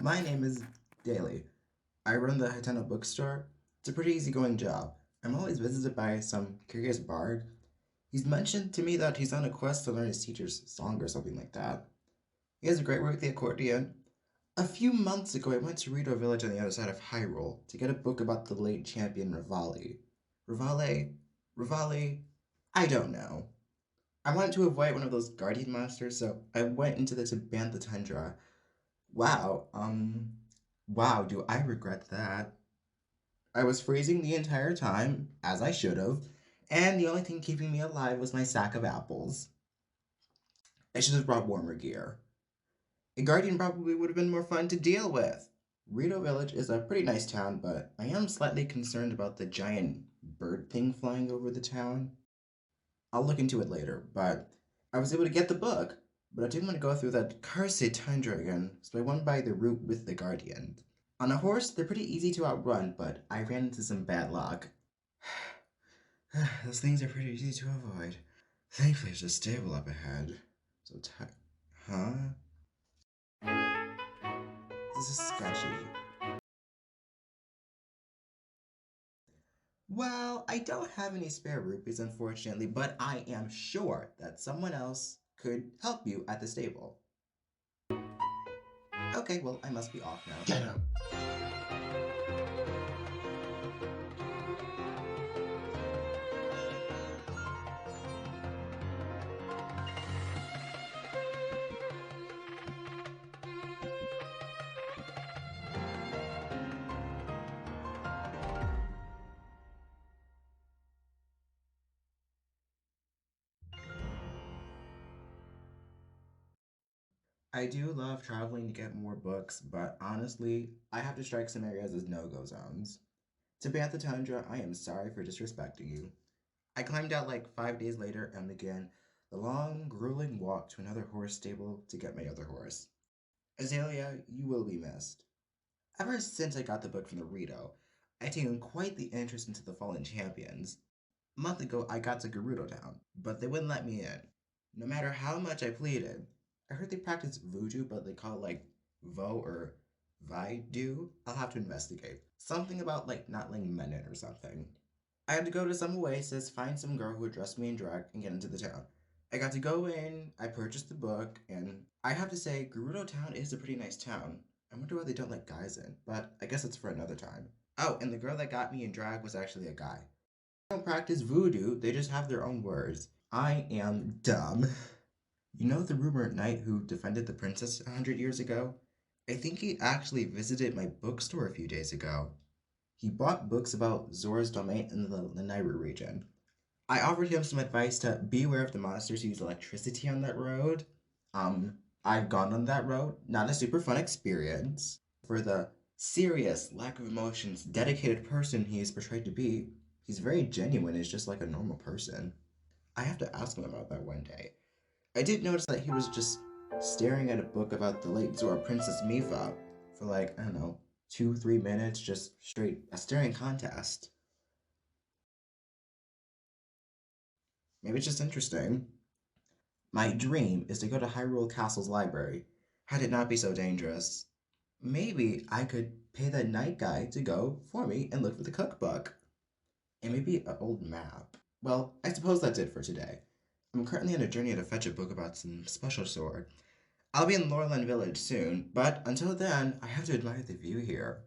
My name is Daily. I run the Hitano bookstore. It's a pretty easygoing job. I'm always visited by some curious bard. He's mentioned to me that he's on a quest to learn his teacher's song or something like that. He has a great work with the accordion. A few months ago, I went to Rito Village on the other side of Hyrule to get a book about the late champion Rivali. Rivale? Rivali? I don't know. I wanted to avoid one of those guardian monsters, so I went into the Tabantha Tundra. Wow, wow, do I regret that? I was freezing the entire time, as I should have, and the only thing keeping me alive was my sack of apples. I should have brought warmer gear. A guardian probably would have been more fun to deal with. Rito Village is a pretty nice town, but I am slightly concerned about the giant bird thing flying over the town. I'll look into it later, but I was able to get the book, but I didn't want to go through that cursed tundra again, so I went by the route with the guardian. On a horse, they're pretty easy to outrun, but I ran into some bad luck. Those things are pretty easy to avoid. Thankfully, there's a stable up ahead. So huh? This is sketchy. Well, I don't have any spare rupees, unfortunately, but I am sure that someone else could help you at the stable. Okay, well, I must be off now. Get him! I do love traveling to get more books, but honestly, I have to strike some areas as no-go zones. To Bantha Tundra, I am sorry for disrespecting you. I climbed out like 5 days later and began the long, grueling walk to another horse stable to get my other horse. Azalea, you will be missed. Ever since I got the book from the Rito, I've taken quite the interest into the fallen champions. A month ago, I got to Gerudo Town, but they wouldn't let me in. No matter how much I pleaded, I heard they practice voodoo, but they call it like vo or vi do. I'll have to investigate. Something about like not letting men in or something. I had to go to some oasis, find some girl who would dress me in drag, and get into the town. I got to go in, I purchased the book, and I have to say, Gerudo Town is a pretty nice town. I wonder why they don't let guys in, but I guess it's for another time. Oh, and the girl that got me in drag was actually a guy. They don't practice voodoo, they just have their own words. I am dumb. You know the rumored knight who defended the princess 100 years ago? I think he actually visited my bookstore a few days ago. He bought books about Zora's domain in the Nairu region. I offered him some advice to beware of the monsters who use electricity on that road. I've gone on that road, not a super fun experience. For the serious, lack of emotions, dedicated person he is portrayed to be, he's very genuine, is just like a normal person. I have to ask him about that one day. I did notice that he was just staring at a book about the late Zora Princess Mifa for like, I don't know, 2, 3 minutes, just straight a staring contest. Maybe it's just interesting. My dream is to go to Hyrule Castle's library, had it not be so dangerous. Maybe I could pay that night guy to go for me and look for the cookbook. And maybe an old map. Well, I suppose that's it for today. I'm currently on a journey to fetch a book about some special sword. I'll be in Lorland Village soon, but until then, I have to admire the view here.